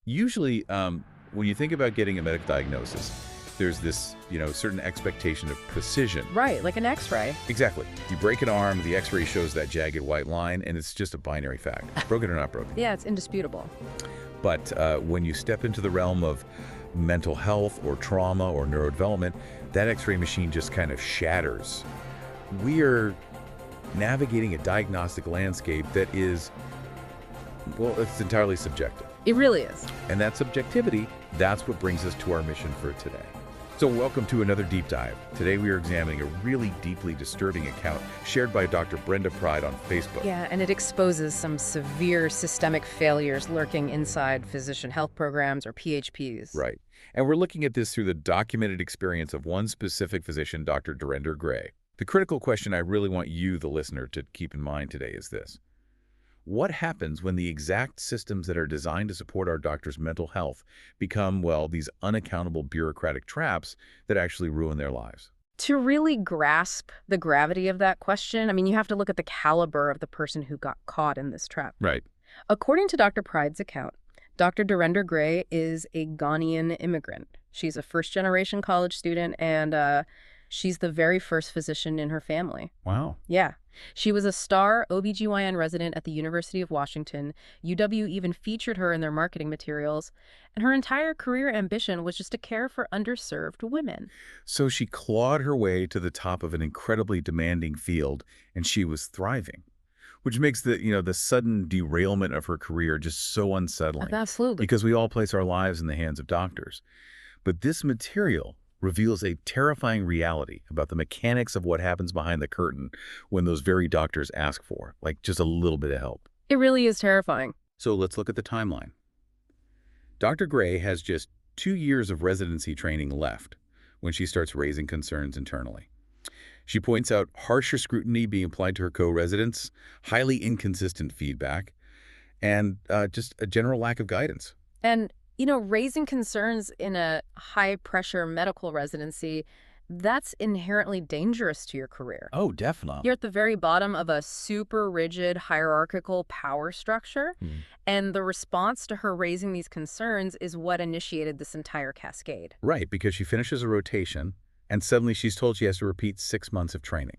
Usually, when you think about getting a medical diagnosis, there's this, certain expectation of precision. Right, like an X-ray. Exactly. You break an arm, the X-ray shows that jagged white line, and it's just a binary fact. Broken or not broken. Yeah, it's indisputable. But when you step into the realm of mental health or trauma or neurodevelopment, that X-ray machine just kind of shatters. We are navigating a diagnostic landscape that is, well, it's entirely subjective. It really is. And that subjectivity, that's what brings us to our mission for today. So welcome to another deep dive. Today we are examining a really deeply disturbing account shared by Dr. Brenda Pride on Facebook. Yeah, and it exposes some severe systemic failures lurking inside physician health programs or PHPs. Right. And we're looking at this through the documented experience of one specific physician, Dr. Durender Gray. The critical question I really want you, the listener, to keep in mind today is this. What happens when the exact systems that are designed to support our doctors' mental health become, well, these unaccountable bureaucratic traps that actually ruin their lives? To really grasp the gravity of that question, you have to look at the caliber of the person who got caught in this trap. Right. According to Dr. Pride's account, Dr. Durender Gray is a Ghanaian immigrant. She's a first-generation college student, and she's the very first physician in her family. Wow. Yeah. She was a star OBGYN resident at the University of Washington. UW even featured her in their marketing materials. And her entire career ambition was just to care for underserved women. So she clawed her way to the top of an incredibly demanding field, and she was thriving, which makes the sudden derailment of her career just so unsettling. Absolutely. Because we all place our lives in the hands of doctors. But this material reveals a terrifying reality about the mechanics of what happens behind the curtain when those very doctors ask for, like, just a little bit of help. It really is terrifying. So let's look at the timeline. Dr. Gray has just 2 years of residency training left when she starts raising concerns internally. She points out harsher scrutiny being applied to her co-residents, highly inconsistent feedback, and just a general lack of guidance. And raising concerns in a high-pressure medical residency, that's inherently dangerous to your career. Oh, definitely. You're at the very bottom of a super rigid hierarchical power structure, and the response to her raising these concerns is what initiated this entire cascade. Right, because she finishes a rotation, and suddenly she's told she has to repeat 6 months of training.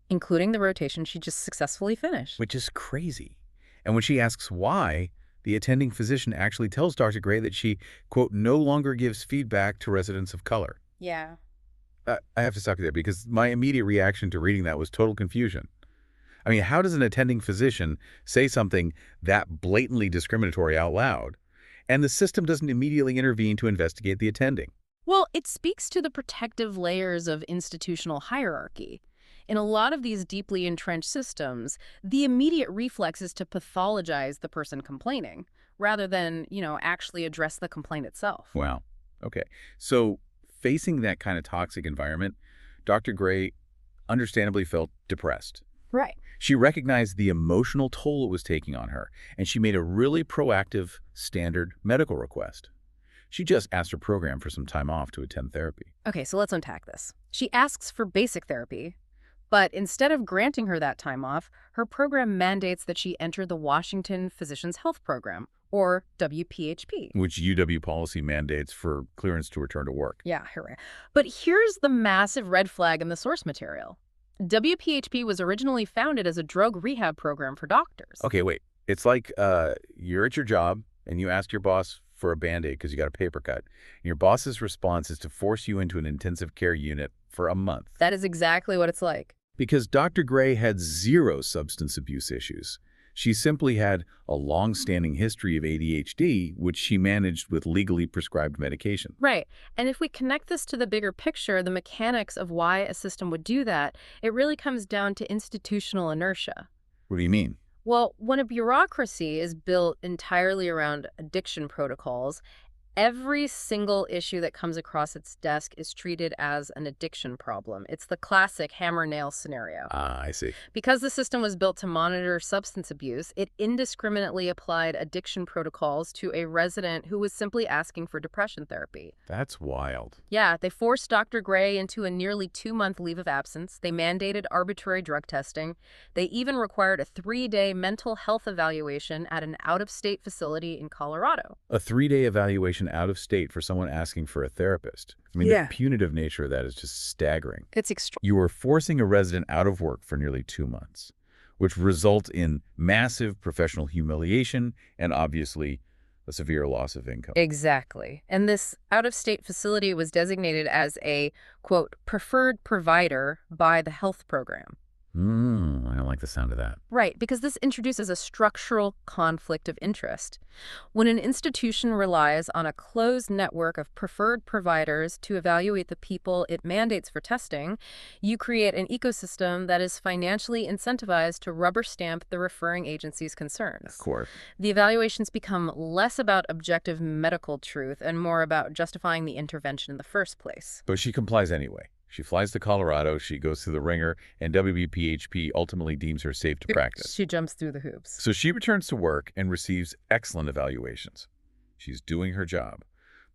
Including the rotation she just successfully finished. Which is crazy. And when she asks why, the attending physician actually tells Dr. Gray that she, quote, no longer gives feedback to residents of color. Yeah. I have to stop you there because my immediate reaction to reading that was total confusion. How does an attending physician say something that blatantly discriminatory out loud, and the system doesn't immediately intervene to investigate the attending? Well, it speaks to the protective layers of institutional hierarchy. In a lot of these deeply entrenched systems, the immediate reflex is to pathologize the person complaining, rather than, actually address the complaint itself. Wow. Okay. So facing that kind of toxic environment, Dr. Gray understandably felt depressed. Right. She recognized the emotional toll it was taking on her, and she made a really proactive, standard medical request. She just asked her program for some time off to attend therapy. Okay, so let's unpack this. She asks for basic therapy, but instead of granting her that time off, her program mandates that she enter the Washington Physicians Health Program, or WPHP. Which UW policy mandates for clearance to return to work. Yeah, hooray. But here's the massive red flag in the source material. WPHP was originally founded as a drug rehab program for doctors. Okay, wait. It's like you're at your job and you ask your boss for a Band-Aid because you got a paper cut. And your boss's response is to force you into an intensive care unit for a month. That is exactly what it's like. Because Dr. Gray had zero substance abuse issues. She simply had a long-standing history of ADHD, which she managed with legally prescribed medication. Right. And if we connect this to the bigger picture, the mechanics of why a system would do that, it really comes down to institutional inertia. What do you mean? Well, when a bureaucracy is built entirely around addiction protocols, Every single issue that comes across its desk is treated as an addiction problem. It's the classic hammer-nail scenario. Ah, I see. Because the system was built to monitor substance abuse, it indiscriminately applied addiction protocols to a resident who was simply asking for depression therapy. That's wild. Yeah, they forced Dr. Gray into a nearly 2-month leave of absence. They mandated arbitrary drug testing. They even required a 3-day mental health evaluation at an out-of-state facility in Colorado. A 3-day evaluation out of state for someone asking for a therapist. I mean, Yeah. the punitive nature of that is just staggering. It's extreme. You are forcing a resident out of work for nearly 2 months, which results in massive professional humiliation and obviously a severe loss of income. Exactly. And this out-of-state facility was designated as a, quote, preferred provider by the health program. I don't like the sound of that. Right, because this introduces a structural conflict of interest. When an institution relies on a closed network of preferred providers to evaluate the people it mandates for testing, you create an ecosystem that is financially incentivized to rubber stamp the referring agency's concerns. Of course. The evaluations become less about objective medical truth and more about justifying the intervention in the first place. But she complies anyway. She flies to Colorado, she goes through the ringer, and WPHP ultimately deems her safe to practice. She jumps through the hoops. So she returns to work and receives excellent evaluations. She's doing her job,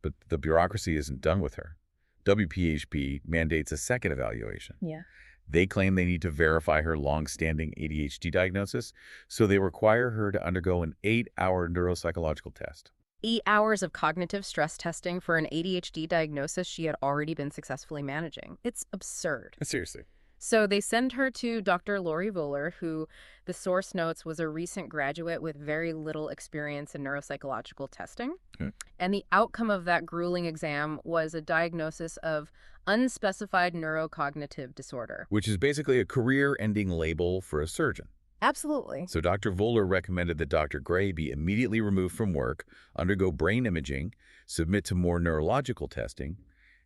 but the bureaucracy isn't done with her. WPHP mandates a second evaluation. Yeah. They claim they need to verify her long-standing ADHD diagnosis, so they require her to undergo an 8-hour neuropsychological test. 8 hours of cognitive stress testing for an ADHD diagnosis she had already been successfully managing. It's absurd. Seriously. So they send her to Dr. Lori Voller, who the source notes was a recent graduate with very little experience in neuropsychological testing. Okay. And the outcome of that grueling exam was a diagnosis of unspecified neurocognitive disorder. Which is basically a career-ending label for a surgeon. Absolutely. So Dr. Voller recommended that Dr. Gray be immediately removed from work, undergo brain imaging, submit to more neurological testing,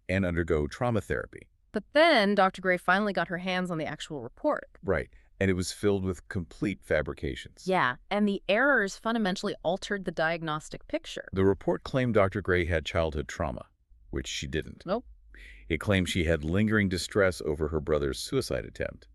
and undergo trauma therapy. But then Dr. Gray finally got her hands on the actual report. Right. And it was filled with complete fabrications. Yeah, and the errors fundamentally altered the diagnostic picture. The report claimed Dr. Gray had childhood trauma, which she didn't. Nope. It claimed she had lingering distress over her brother's suicide attempt,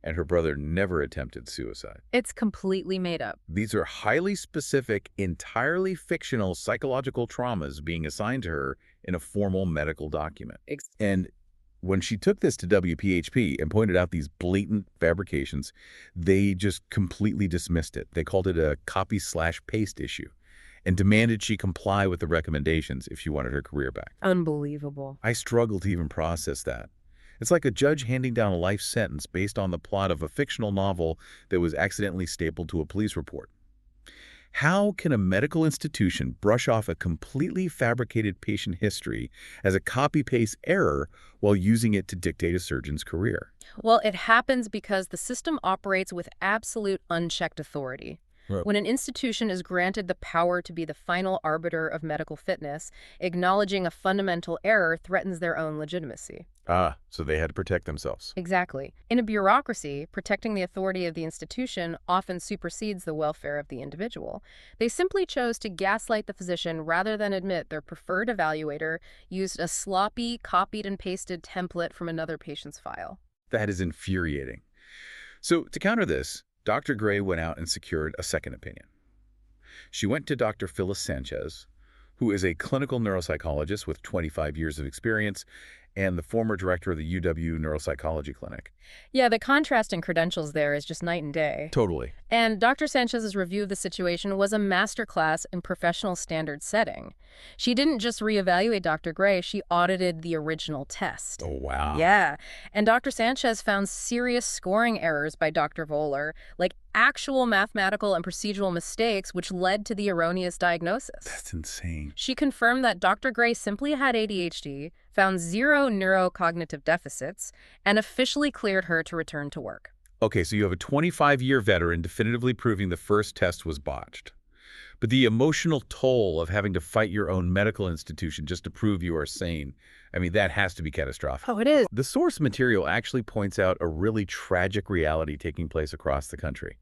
and her brother never attempted suicide. It's completely made up. These are highly specific, entirely fictional psychological traumas being assigned to her in a formal medical document. And when she took this to WPHP and pointed out these blatant fabrications, they just completely dismissed it. They called it a copy/paste issue and demanded she comply with the recommendations if she wanted her career back. Unbelievable. I struggle to even process that. It's like a judge handing down a life sentence based on the plot of a fictional novel that was accidentally stapled to a police report. How can a medical institution brush off a completely fabricated patient history as a copy-paste error while using it to dictate a surgeon's career? Well, it happens because the system operates with absolute unchecked authority. Right. When an institution is granted the power to be the final arbiter of medical fitness, acknowledging a fundamental error threatens their own legitimacy. Ah, so they had to protect themselves. Exactly. In a bureaucracy, protecting the authority of the institution often supersedes the welfare of the individual. They simply chose to gaslight the physician rather than admit their preferred evaluator used a sloppy, copied and pasted template from another patient's file. That is infuriating. So to counter this, Dr. Gray went out and secured a second opinion. She went to Dr. Phyllis Sanchez, who is a clinical neuropsychologist with 25 years of experience and the former director of the UW Neuropsychology Clinic. Yeah, the contrast in credentials there is just night and day. Totally. And Dr. Sanchez's review of the situation was a masterclass in professional standard setting. She didn't just reevaluate Dr. Gray, she audited the original test. Oh, wow. Yeah, and Dr. Sanchez found serious scoring errors by Dr. Voller, like actual mathematical and procedural mistakes which led to the erroneous diagnosis. That's insane. She confirmed that Dr. Gray simply had ADHD, found 0 neurocognitive deficits, and officially cleared her to return to work. Okay, so you have a 25-year veteran definitively proving the first test was botched. But the emotional toll of having to fight your own medical institution just to prove you are sane, I mean, that has to be catastrophic. Oh, it is. The source material actually points out a really tragic reality taking place across the country.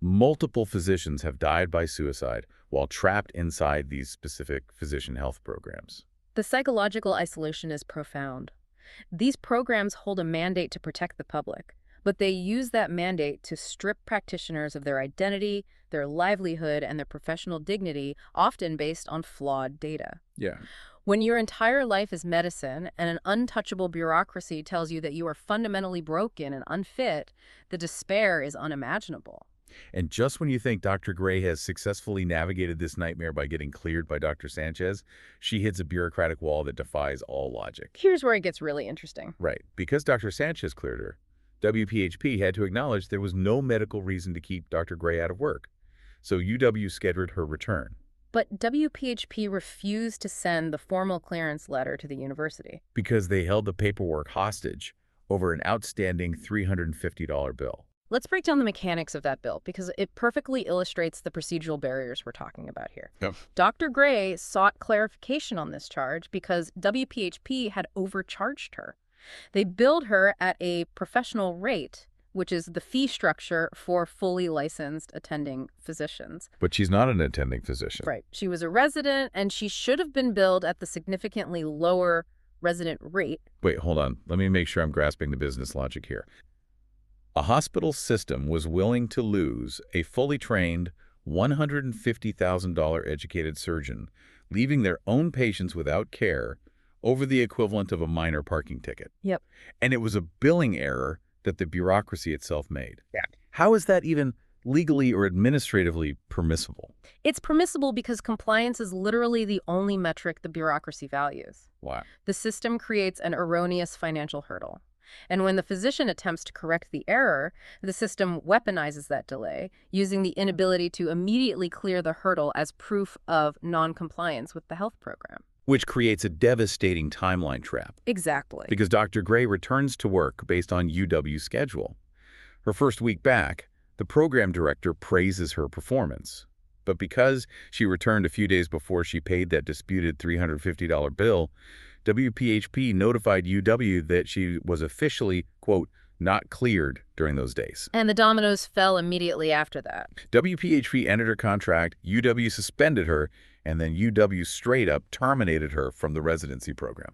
Multiple physicians have died by suicide while trapped inside these specific physician health programs. The psychological isolation is profound. These programs hold a mandate to protect the public, but they use that mandate to strip practitioners of their identity, their livelihood, and their professional dignity, often based on flawed data. Yeah. When your entire life is medicine and an untouchable bureaucracy tells you that you are fundamentally broken and unfit, the despair is unimaginable. And just when you think Dr. Gray has successfully navigated this nightmare by getting cleared by Dr. Sanchez, she hits a bureaucratic wall that defies all logic. Here's where it gets really interesting. Right. Because Dr. Sanchez cleared her, WPHP had to acknowledge there was no medical reason to keep Dr. Gray out of work. So UW scheduled her return. But WPHP refused to send the formal clearance letter to the university. Because they held the paperwork hostage over an outstanding $350 bill. Let's break down the mechanics of that bill because it perfectly illustrates the procedural barriers we're talking about here. Yep. Dr. Gray sought clarification on this charge because WPHP had overcharged her. They billed her at a professional rate, which is the fee structure for fully licensed attending physicians. But she's not an attending physician. Right. She was a resident, and she should have been billed at the significantly lower resident rate. Wait, hold on. Let me make sure I'm grasping the business logic here. A hospital system was willing to lose a fully trained, $150,000 educated surgeon, leaving their own patients without care over the equivalent of a minor parking ticket. Yep. And it was a billing error that the bureaucracy itself made. Yeah. How is that even legally or administratively permissible? It's permissible because compliance is literally the only metric the bureaucracy values. Wow. The system creates an erroneous financial hurdle. And when the physician attempts to correct the error, the system weaponizes that delay, using the inability to immediately clear the hurdle as proof of non-compliance with the health program. Which creates a devastating timeline trap. Exactly. Because Dr. Gray returns to work based on UW's schedule. Her first week back, the program director praises her performance. But because she returned a few days before she paid that disputed $350 bill, WPHP notified UW that she was officially, quote, not cleared during those days. And the dominoes fell immediately after that. WPHP ended her contract, UW suspended her, and then UW straight up terminated her from the residency program.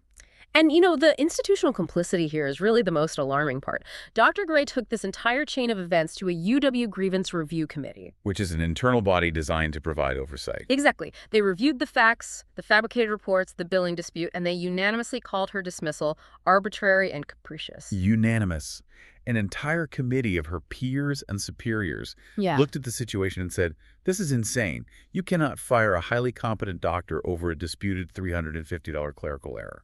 And, you know, the institutional complicity here is really the most alarming part. Dr. Gray took this entire chain of events to a UW grievance review committee. Which is an internal body designed to provide oversight. Exactly. They reviewed the facts, the fabricated reports, the billing dispute, and they unanimously called her dismissal arbitrary and capricious. Unanimous. An entire committee of her peers and superiors looked at the situation and said, this is insane. You cannot fire a highly competent doctor over a disputed $350 clerical error.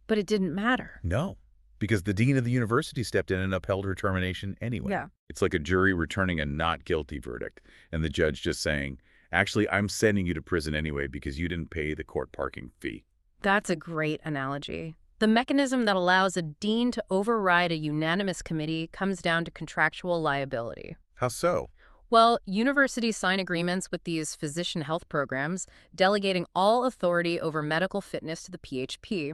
But it didn't matter. No, because the dean of the university stepped in and upheld her termination anyway. Yeah. It's like a jury returning a not guilty verdict and the judge just saying, actually, I'm sending you to prison anyway because you didn't pay the court parking fee. That's a great analogy. The mechanism that allows a dean to override a unanimous committee comes down to contractual liability. How so? Well, universities sign agreements with these physician health programs, delegating all authority over medical fitness to the PHP.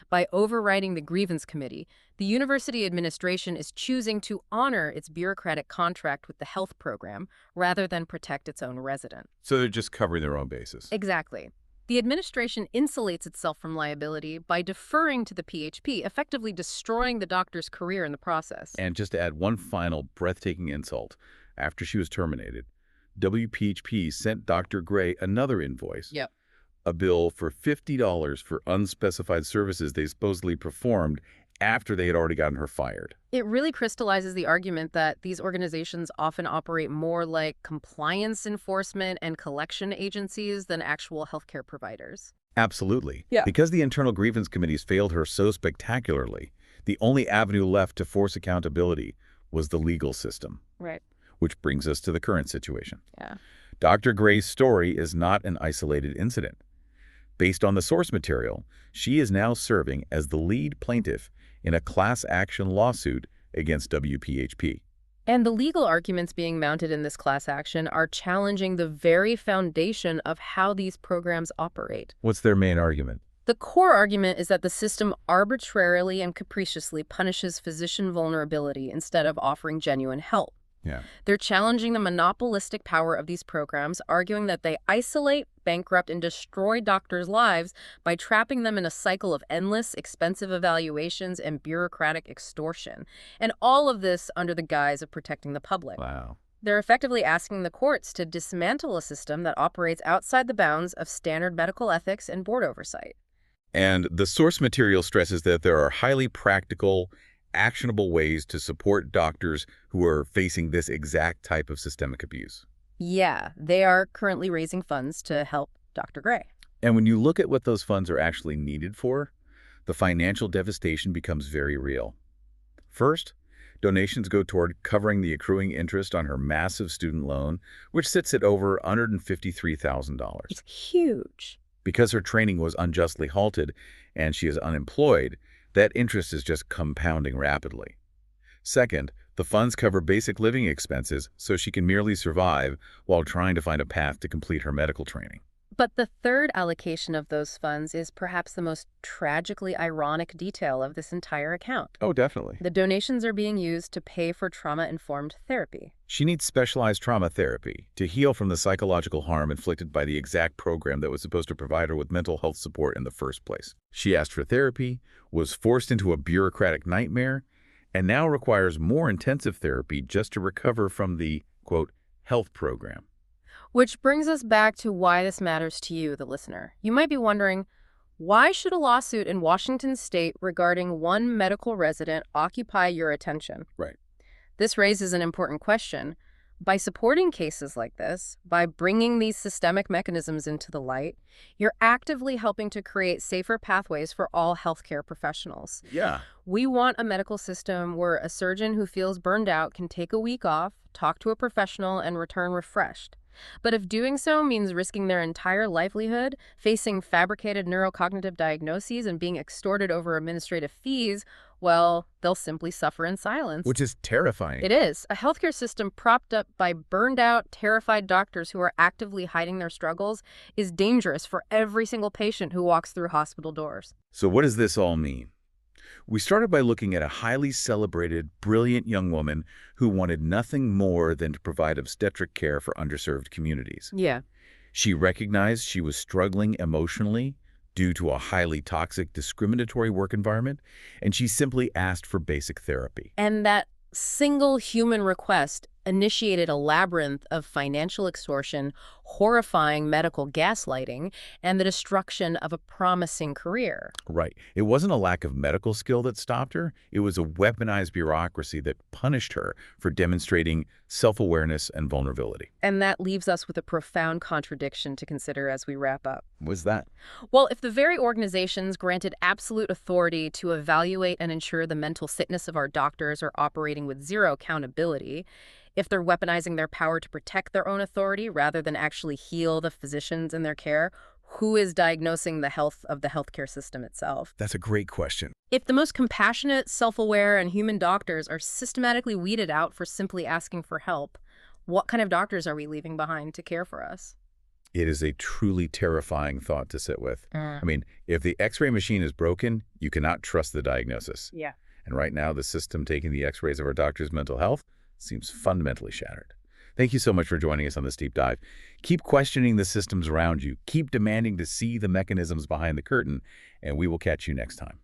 By overriding the grievance committee, the university administration is choosing to honor its bureaucratic contract with the health program rather than protect its own resident. So they're just covering their own bases. Exactly. The administration insulates itself from liability by deferring to the PHP, effectively destroying the doctor's career in the process. And just to add one final breathtaking insult, after she was terminated, WPHP sent Dr. Gray another invoice. Yep. A bill for $50 for unspecified services they supposedly performed after they had already gotten her fired. It really crystallizes the argument that these organizations often operate more like compliance enforcement and collection agencies than actual healthcare providers. Absolutely. Yeah. Because the internal grievance committees failed her so spectacularly, the only avenue left to force accountability was the legal system. Right. Which brings us to the current situation. Yeah. Dr. Gray's story is not an isolated incident. Based on the source material, she is now serving as the lead plaintiff in a class action lawsuit against WPHP. And the legal arguments being mounted in this class action are challenging the very foundation of how these programs operate. What's their main argument? The core argument is that the system arbitrarily and capriciously punishes physician vulnerability instead of offering genuine help. Yeah. They're challenging the monopolistic power of these programs, arguing that they isolate, bankrupt, and destroy doctors' lives by trapping them in a cycle of endless, expensive evaluations and bureaucratic extortion. And all of this under the guise of protecting the public. Wow. They're effectively asking the courts to dismantle a system that operates outside the bounds of standard medical ethics and board oversight. And the source material stresses that there are highly practical, actionable ways to support doctors who are facing this exact type of systemic abuse. Yeah, they are currently raising funds to help Dr. Gray. And when you look at what those funds are actually needed for, the financial devastation becomes very real. First, donations go toward covering the accruing interest on her massive student loan, which sits at over $153,000. It's huge. Because her training was unjustly halted and she is unemployed, that interest is just compounding rapidly. Second, the funds cover basic living expenses so she can merely survive while trying to find a path to complete her medical training. But the third allocation of those funds is perhaps the most tragically ironic detail of this entire account. Oh, definitely. The donations are being used to pay for trauma-informed therapy. She needs specialized trauma therapy to heal from the psychological harm inflicted by the exact program that was supposed to provide her with mental health support in the first place. She asked for therapy, was forced into a bureaucratic nightmare, and now requires more intensive therapy just to recover from the, quote, health program. Which brings us back to why this matters to you, the listener. You might be wondering, why should a lawsuit in Washington state regarding one medical resident occupy your attention? Right. This raises an important question. By supporting cases like this, by bringing these systemic mechanisms into the light, you're actively helping to create safer pathways for all healthcare professionals. Yeah. We want a medical system where a surgeon who feels burned out can take a week off, talk to a professional, and return refreshed. But if doing so means risking their entire livelihood, facing fabricated neurocognitive diagnoses, and being extorted over administrative fees, well, they'll simply suffer in silence. Which is terrifying. It is. A healthcare system propped up by burned-out, terrified doctors who are actively hiding their struggles is dangerous for every single patient who walks through hospital doors. So what does this all mean? We started by looking at a highly celebrated, brilliant young woman who wanted nothing more than to provide obstetric care for underserved communities. Yeah. She recognized she was struggling emotionally due to a highly toxic, discriminatory work environment, and she simply asked for basic therapy. And that single human request initiated a labyrinth of financial extortion, horrifying medical gaslighting, and the destruction of a promising career. Right. It wasn't a lack of medical skill that stopped her. It was a weaponized bureaucracy that punished her for demonstrating self-awareness and vulnerability. And that leaves us with a profound contradiction to consider as we wrap up. Was that? Well, if the very organizations granted absolute authority to evaluate and ensure the mental fitness of our doctors are operating with zero accountability, if they're weaponizing their power to protect their own authority rather than actually heal the physicians in their care, who is diagnosing the health of the healthcare system itself? That's a great question. If the most compassionate, self-aware, and human doctors are systematically weeded out for simply asking for help, what kind of doctors are we leaving behind to care for us? It is a truly terrifying thought to sit with. I mean, if the X-ray machine is broken, you cannot trust the diagnosis. Yeah. And right now, the system taking the X-rays of our doctors' mental health seems fundamentally shattered. Thank you so much for joining us on this deep dive. Keep questioning the systems around you. Keep demanding to see the mechanisms behind the curtain, and we will catch you next time.